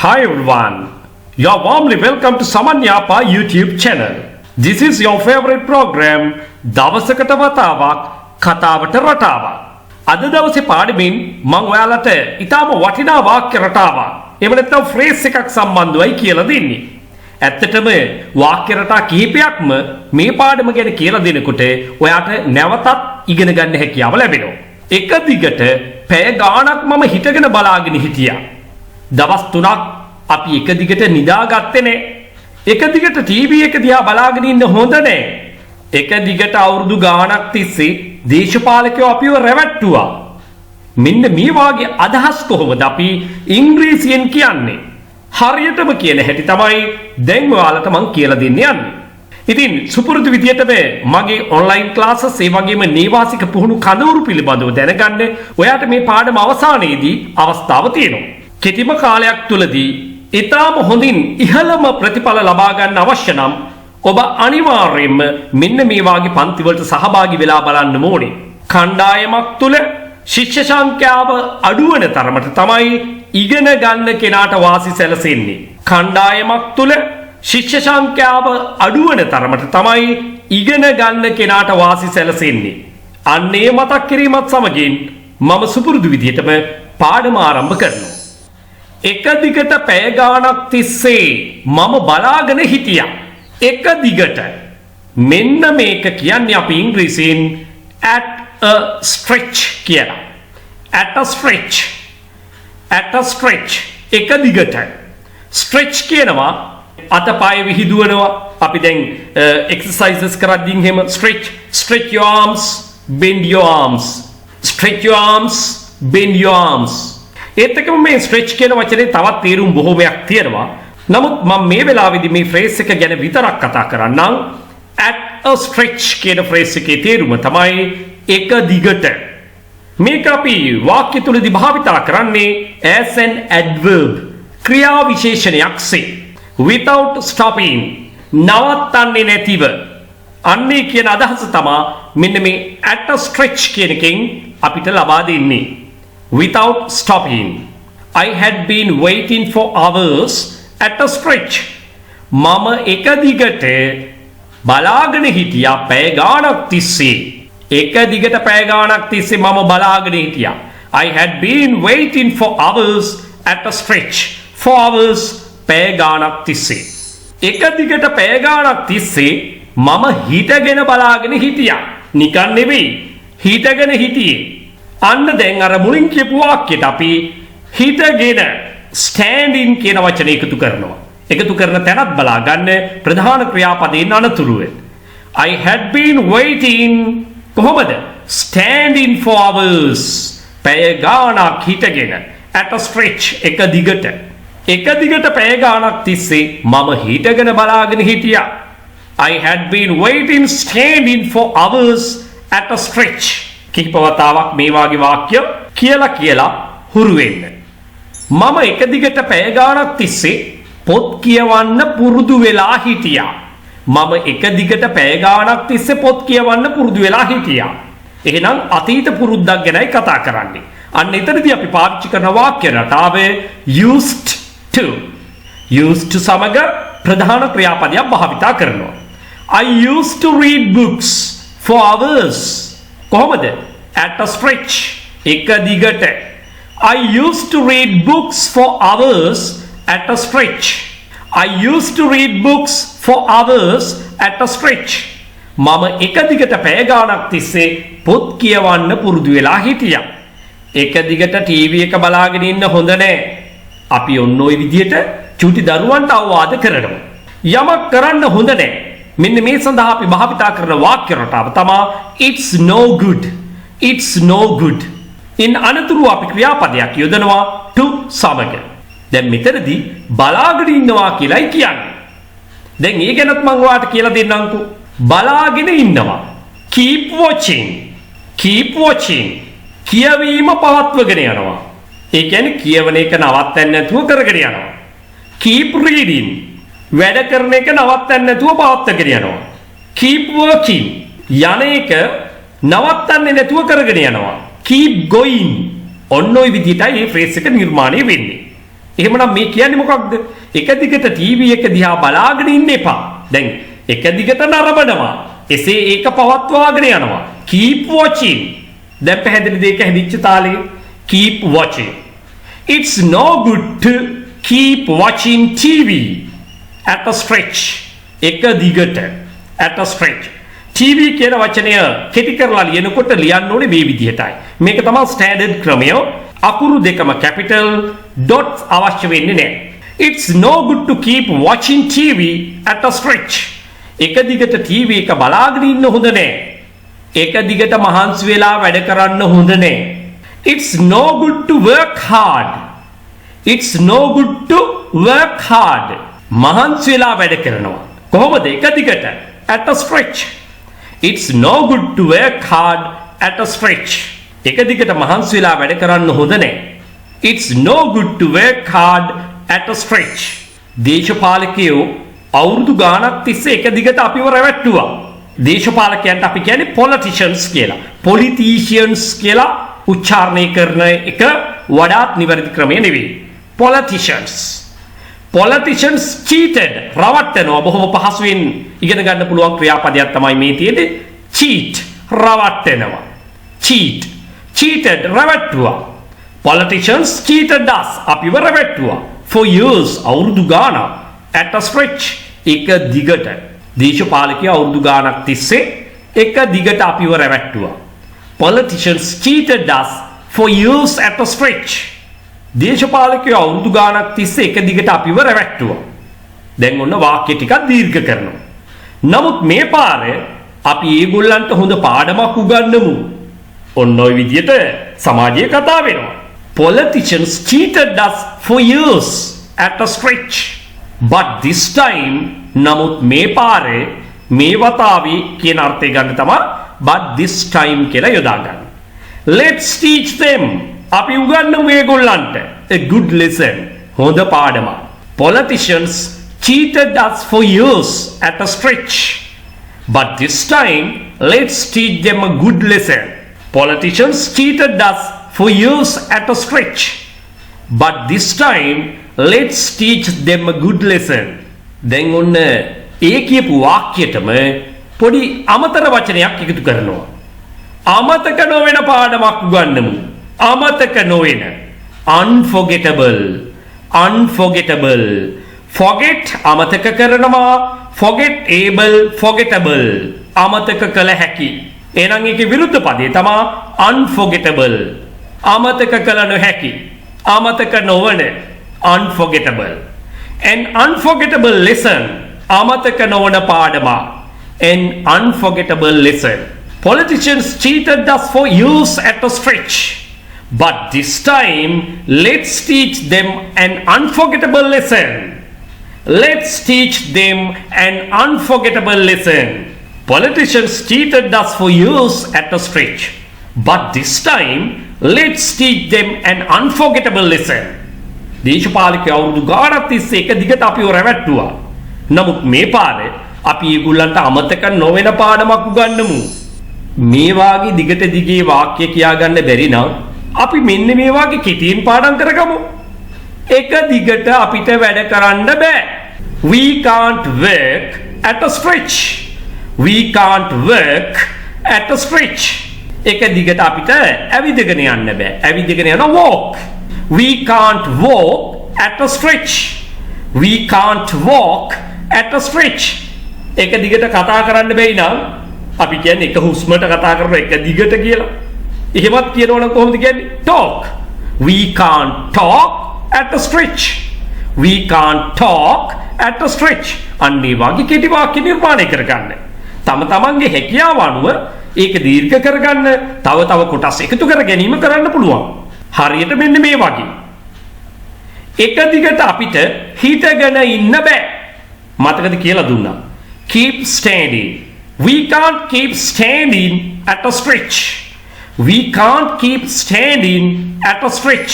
Hi everyone, you are warmly welcome to Saman Yapa YouTube channel. This is your favorite program, දවසකට වතාවක් කතාවට රටාවක්. අද දවසේ පාඩමින් මම ඔයාලට ඊටම වටිනා වාක්‍ය රටාවක් එහෙම නැත්නම් ෆ්‍රේස් එකක් සම්බන්ධවයි කියලා දෙන්නේ. ඇත්තටම වාක්‍ය රටා කිහිපයක්ම මේ පාඩම ගැන කියලා දෙනකොට ඔයාට නැවතත් ඉගෙන ගන්න හැකියාව ලැබෙනවා. එක දිගට පැය ගාණක් මම හිටගෙන බලාගෙන හිටියා. දවස් 3ක් අපි එක දිගට නිදාගත්තේ නෑ. එක දිගට ටීවී එක දිහා බලාගෙන ඉන්න හොඳ නෑ. එක දිගට අවුරුදු ගාණක් තිස්සේ දේශපාලකයෝ අපිව රැවට්ටුවා. මෙන්න මේ වාගේ අදහස් කොහොමද අපි ඉංග්‍රීසියෙන් කියන්නේ? හරියටම කියන හැටි තමයි දැන් ඔයාලට මම කියලා දෙන්න යන්නේ. ඉතින් සුපුරුදු විදියටම මගේ ඔන්ලයින් ක්ලාසස් ඒ වගේම නේවාසික පුහුණු කඳවුරු පිළිබඳව දැනගන්න ඔයාට මේ පාඩම අවසානයේදී අවස්ථාව තියෙනවා. කෙටිම කාලයක් තුලදී ඊටාම හොඳින් ඉහළම ප්‍රතිඵල ලබා ගන්න අවශ්‍ය නම් ඔබ අනිවාර්යයෙන්ම මෙන්න මේ වාගේ පන්ති වලට සහභාගී වෙලා බලන්න ඕනේ. කණ්ඩායමක් තුල ශිෂ්‍ය සංඛ්‍යාව අඩු වෙන තරමට තමයි ඉගෙන ගන්න කෙනාට වාසි සැලසෙන්නේ. කණ්ඩායමක් තුල ශිෂ්‍ය සංඛ්‍යාව අඩු වෙන තරමට තමයි ඉගෙන ගන්න කෙනාට වාසි සැලසෙන්නේ. අන්නේ මතක් කිරීමත් සමගින් මම සුපුරුදු විදිහටම පාඩම ආරම්භ කරනවා. එක දිගට පැය ගාණක් තිස්සේ මම බලාගෙන හිටියා. එක දිගට මෙන්න මේක කියන්නේ අපි ඉංග්‍රීසියෙන් at a stretch කියලා. at a stretch එක දිගට stretch කියනවා අතපය විහිදුවනවා. අපි දැන් exercises කරද්දී එහෙම stretch your arms, bend your arms, stretch your arms, bend your arms. ඒත් එක්කම මේ stretch කියන වචනේ තවත් තේරුම් බොහෝමයක් තියෙනවා. නමුත් මම මේ වෙලාවේදී මේ phrase එක ගැන විතරක් කතා කරන්නම්. at a stretch කියන phrase එකේ තේරුම තමයි එක දිගට. මේක අපි වාක්‍ය තුලදී භාවිතා කරන්නේ as an adverb, ක්‍රියා විශේෂණයක්සේ. without stopping, නවත්තන්නේ නැතිව. අන්නේ කියන අදහස තමයි මෙන්න මේ at a stretch කියන එකෙන් අපිට ලබා දෙන්නේ. Without stopping. I had been waiting for hours at a stretch. මම එක දිගට බලාගෙන හිටියා පැය ගාණක් තිස්සේ. එක දිගට පැය ගාණක් තිස්සේ මම බලාගෙන හිටියා. I had been waiting for hours at a stretch. For hours පැය ගාණක් තිස්සේ. එක දිගට පැය ගාණක් තිස්සේ මම හිටගෙන බලාගෙන හිටියා. නිකන් නෙවෙයි. හිටගෙන හිටියේ. අන්න දැන් අර මුලින් කියපු වාක්‍යයට අපි හිටගෙන stand in කියන වචනේ එකතු කරනවා. එකතු කරන තැනත් බලා ගන්න ප්‍රධාන ක්‍රියාපදයෙන් අනතුරුව. I had been waiting කොහොමද? stand in for hours. පැය ගාණක් හිටගෙන at a stretch එක දිගට. එක දිගට පැය ගාණක් තිස්සේ මම හිටගෙන බලාගෙන හිටියා. I had been waiting stand in for hours at a stretch. කිහිප වතාවක් මේ වාගේ වාක්‍ය කියලා හුරු වෙන්න. මම එක දිගට පැය ගාණක් තිස්සේ පොත් කියවන්න පුරුදු වෙලා හිටියා. මම එක දිගට පැය ගාණක් තිස්සේ පොත් කියවන්න පුරුදු වෙලා හිටියා. එහෙනම් අතීත පුරුද්දක් ගැනයි කතා කරන්නේ. අන්න එතනදී අපි පාවිච්චි කරන වාක්‍ය රටාව used to. used to සමග ප්‍රධාන ක්‍රියාපදයක් භාවිතා කරනවා. I used to read books for hours. කොහොමද? at a stretch. එක දිගට. I used to read books for hours at a stretch. I used to read books for hours at a stretch. මම එක දිගට පැය ගාණක් තිස්සේ පොත් කියවන්න පුරුදු වෙලා හිටියා. එක දිගට ටීවී එක බලාගෙන ඉන්න හොඳ නෑ. අපි ඔන්න ඔය විදියට චුටි දරුවන්ට අවවාද කරනවා. යමක් කරන්න හොඳ නෑ. මෙන්න මේ සඳහා අපි භාවිතා කරන වාක්‍ය රටාව තමයි it's no good. it's no good. ඉන් අනතුරු අපි ක්‍රියාපදයක් යොදනවා to සමග. දැන් මෙතනදී බලාගෙන ඉන්නවා කියලායි කියන්නේ. දැන් ඒ ගැනත් මම ඔයාලට කියලා දෙන්නම්කෝ. බලාගෙන ඉන්නවා. keep watching. keep watching. කියවීම පවත්වගෙන යනවා. ඒ කියන්නේ කියවන එක නවත්තන්න නැතුව කරගෙන යනවා. keep reading. වැඩ කරන එක නවත්තන්න නැතුව පවත්වාගෙන යනවා. keep working. යන එක නවත්තන්නේ නැතුව කරගෙන යනවා. keep going. ඔන්න ඔය විදිහටයි මේ ෆ්‍රේස් එක නිර්මාණය වෙන්නේ. එහෙමනම් මේ කියන්නේ මොකක්ද? එක දිගට ටීවී එක දිහා බලාගෙන ඉන්න එපා. දැන් එක දිගට නරඹනවා. එසේ ඒක පවත්වාගෙන යනවා. keep watching. දැන් පැහැදිලිද ඒක හැදිච්ච තාලේ? keep watching. It's no good to keep watching TV at a stretch. එක දිගට at a stretch. TV කියන වචනය කෙටි කරලා ලියනකොට ලියන්න ඕනේ මේ විදිහටයි. මේක තමයි ස්ටෑන්ඩඩ් ක්‍රමය. අකුරු දෙකම capital dots අවශ්‍ය වෙන්නේ නැහැ. It's no good to keep watching TV at a stretch. එක දිගට TV එක බලාගෙන ඉන්න හොඳ නැහැ. එක දිගට මහන්සි වෙලා වැඩ කරන්න හොඳ නැහැ. It's no good to work hard. It's no good to work hard. මහන්සි වෙලා වැඩ කරනවා. කොහොමද? එක දිගට at a stretch. It's no good to work hard at a stretch. එක දිගට මහන්සි වෙලා වැඩ කරන්න හොඳ නැහැ. It's no good to work hard at a stretch. දේශපාලකයෝ අවුරුදු ගාණක් තිස්සේ එක දිගට අපිව රැවට්ටුවා. දේශපාලකයන්ට අපි කියන්නේ politicians කියලා. politicians කියලා උච්චාරණය කරන එක වඩාත් නිවැරදි ක්‍රමය නෙවෙයි. politicians. politicians cheated. රවට්ටනවා. බොහොම පහසුවෙන් ඉගෙන ගන්න පුළුවන් ක්‍රියාපදයක් තමයි මේ තියෙන්නේ. cheat. රවට්ටනවා. cheat. cheated. රවට්ටුවා. politicians cheated us. අපිව රවට්ටුවා. for years. අවුරුදු ගාණක්. at a stretch. එක දිගට. දේශපාලකයෝ අවුරුදු ගාණක් තිස්සේ එක දිගට අපිව රැවට්ටුවා. politicians cheated us for years at a stretch. දේශපාලකයෝ අවුරුදු ගාණක් තිස්සේ එක දිගට අපිව රැවට්ටුවා. දැන් ඔන්න වාක්‍ය ටිකක් දීර්ඝ කරනවා. නමුත් මේ පාරේ අපි ඒගොල්ලන්ට හොඳ පාඩමක් උගන්වමු. ඔන්න ඔය විදියට සමාජයේ කතා වෙනවා. politicians cheated us for years at a stretch. but this time නමුත් මේ පාරේ මේ වතාවේ කියන අර්ථය ගන්න තමයි but this time කියලා යොදා ගන්න. let's teach them. අපි උගන්වමු ඒගොල්ලන්ට a good lesson. හොඳ පාඩමක්. politicians cheated us for years at a stretch. but this time let's teach them a good lesson. politicians cheated us for years at a stretch. but this time let's teach them a good lesson. දැන් ඔන්න ඒ කියපු වාක්‍යයටම පොඩි අමතර වචනයක් එකතු කරනවා. අමතක නොවන පාඩමක් උගන්වමු. අමතක නොවන. unforgettable. unforgettable. forget අමතක කරනවා. forgetable. forgettable. අමතක කළ හැකි. එහෙනම් ඒකේ විරුද්ධ පදේ තමයි unforgettable. අමතක කළ නොහැකි. අමතක නොවන. unforgettable. an unforgettable lesson. අමතක නොවන පාඩමක්. an unforgettable lesson. politicians cheated us for years at a stretch. but this time let's teach them an unforgettable lesson. let's teach them an unforgettable lesson. politicians cheated us for years at a stretch. but this time let's teach them an unforgettable lesson. දේශපාලකයෝ අවුරුදු ගාණක් තිස්සේ එක දිගට අපිව රැවට්ටුවා. නමුත් මේ පාරේ අපි ඒගොල්ලන්ට අමතක නොවන පාඩමක් උගන්වමු. මේ වාගේ දිගට දිගේ වාක්‍ය කියාගන්න බැරි නම් අපි මෙන්න මේ වාගේ කෙටියෙන් පාඩම් කරගමු. එක දිගට අපිට වැඩ කරන්න බෑ. we can't work at a stretch. we can't work at a stretch. එක දිගට අපිට ඇවිදගෙන යන්න බෑ. ඇවිදගෙන යන walk. we can't walk at a stretch. we can't walk at a stretch. එක දිගට කතා කරන්න බැයි නම් අපි කියන්නේ එක හුස්මට කතා කරන එක දිගට කියලා. එහෙමත් කියනවනම් කොහොමද කියන්නේ? talk. we can't talk at a stretch. we can't talk at a stretch. අන්නේ වගේ කෙටි වාක්‍ය නිර්මාණය කරගන්න. තම තමන්ගේ හැකියාව අනුව ඒක දීර්ඝ කරගන්න, තව තව කොටස් එකතු කර ගැනීම කරන්න පුළුවන්. හරියට මෙන්න මේ වගේ. එක දිගට අපිට හිටගෙන ඉන්න බෑ. මතකද කියලා දුන්නා. keep standing. we can't keep standing at a stretch. we can't keep standing at a stretch.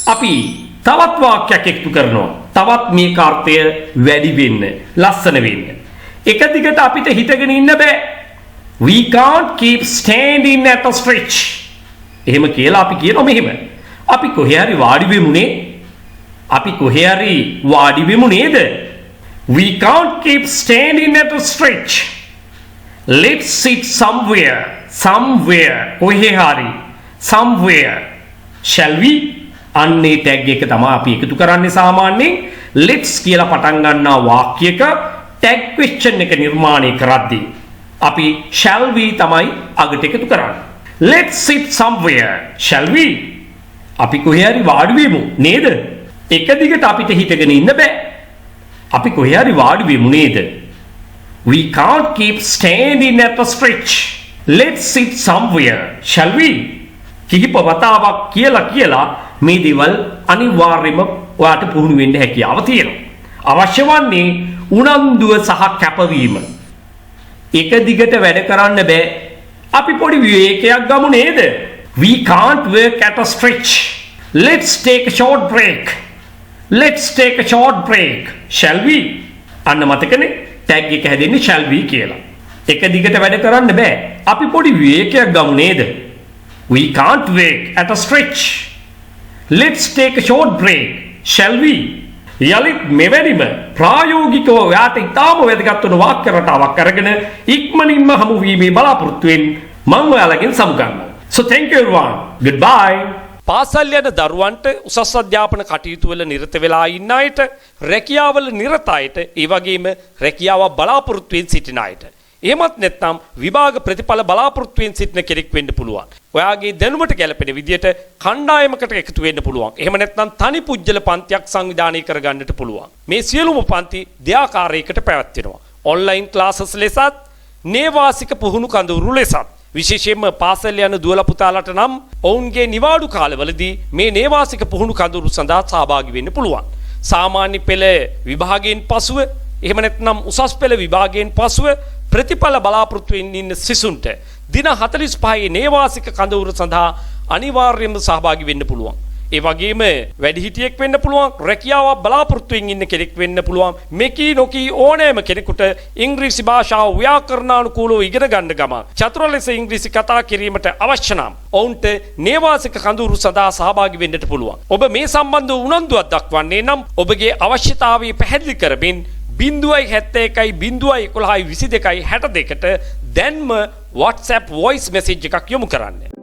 අපි තවත් වාක්‍යයක් එකතු කරනවා. තවත් මේ කාර්යය වැඩි වෙන්න, ලස්සන වෙන්න. එක දිගට අපිට හිටගෙන ඉන්න බෑ. we can't keep standing at a stretch. එහෙම කියලා අපි කියනවා මෙහෙම. අපි කොහේ හරි වාඩි වෙමුනේ. අපි කොහේ හරි වාඩි වෙමු නේද? We can't keep standing at a stretch. Let's sit somewhere. Somewhere. කොහේ හරි. Somewhere. Shall we? අන්නේ ටැග් එක තමයි අපි එකතු කරන්නේ සාමාන්‍යයෙන් let's කියලා පටන් ගන්නා වාක්‍යයක ටැග් question එක නිර්මාණය කරද්දී අපි shall we තමයි අගට එකතු කරන්නේ. Let's sit somewhere. Shall we? අපි කොහේ හරි වාඩි වෙමු නේද? එක දිගට අපිට හිටගෙන ඉන්න බෑ. අපි කොහේ හරි වාඩි වෙමු නේද? We can't keep standing at a stretch. Let's sit somewhere. Shall we? කිහිප වතාවක් කියලා මේ දේවල් අනිවාර්යයෙන්ම ඔයාට පුහුණු වෙන්න හැකියාව තියෙනවා. අවශ්‍ය වන්නේ උනන්දුව සහ කැපවීම. එක දිගට වැඩ කරන්න බෑ. අපි පොඩි විවේකයක් ගමු නේද? We can't work at a stretch. Let's take a short break. Let's take a short break. Shall we? අන්න මතකනේ ටැග් එක හැදෙන්නේ shall we කියලා. එක දිගට වැඩ කරන්න බෑ. අපි පොඩි විවේකයක් ගමු නේද? We can't work at a stretch. Let's take a short break. Shall we? යලිත් මෙවැනිම ප්‍රායෝගිකව ඔයාට ඉතාම වැදගත් වන වාක්‍ය රටාවක් අරගෙන ඉක්මනින්ම හමු වීමේ බලාපොරොත්තුවෙන් මම ඔයාලගෙන් සමුගන්නවා. So thank you everyone. Goodbye. පාසල් යන දරුවන්ට උසස් අධ්‍යාපන කටයුතු වල නිරත වෙලා ඉන්න අයට, රැකියාවල නිරත අයට, ඒ වගේම රැකියාව බලාපොරොත්තු වෙමින් සිටින අයට, එහෙමත් නැත්නම් විභාග ප්‍රතිඵල බලාපොරොත්තු වෙමින් සිටින කෙනෙක් වෙන්න පුළුවන්. ඔයාගේ දැනුමට ගැලපෙන විදියට කණ්ඩායමකට එකතු වෙන්න පුළුවන්. එහෙම නැත්නම් තනි පුජ්‍යල පන්තියක් සංවිධානය කරගන්නට පුළුවන්. මේ සියලුම පන්ති දෙආකාරයකට පැවැත්වෙනවා. ඔන්ලයින් ක්ලාසස් ලෙසත්, නේවාසික පුහුණු කඳවුරු ලෙසත්. විශේෂයෙන්ම පාසල් යන දුවලා පුතාලට නම් ඔවුන්ගේ නිවාඩු කාලවලදී මේ නේවාසික පුහුණු කඳවුරු සඳහා සහභාගී වෙන්න පුළුවන්. සාමාන්‍ය පෙළ විභාගයෙන් පසුව, එහෙම නැත්නම් උසස් පෙළ විභාගයෙන් පසුව ප්‍රතිඵල බලාපොරොත්තු වෙමින් ඉන්න සිසුන්ට දින 45 නේවාසික කඳවුර සඳහා අනිවාර්යයෙන්ම සහභාගී වෙන්න පුළුවන්. ඒ වගේම වැඩිහිටියෙක් වෙන්න පුළුවන්, රැකියාවක් බලාපොරොත්තු වෙමින් ඉන්න කෙනෙක් වෙන්න පුළුවන්. මෙකී නොකී ඕනෑම කෙනෙකුට ඉංග්‍රීසි භාෂාව ව්‍යාකරණානුකූලව ඉගෙන ගන්න ගම චතුර ලෙස ඉංග්‍රීසි කතා කිරීමට අවශ්‍ය නම් ඔවුන්ට නේවාසික කඳවුරු සඳහා සහභාගී වෙන්නට පුළුවන්. ඔබ මේ සම්බන්ධව උනන්දුවක් දක්වන්නේ නම් ඔබගේ අවශ්‍යතාවය පැහැදිලි කරමින් 071 011 22 62ට දැන්ම WhatsApp voice message එකක් යොමු කරන්න.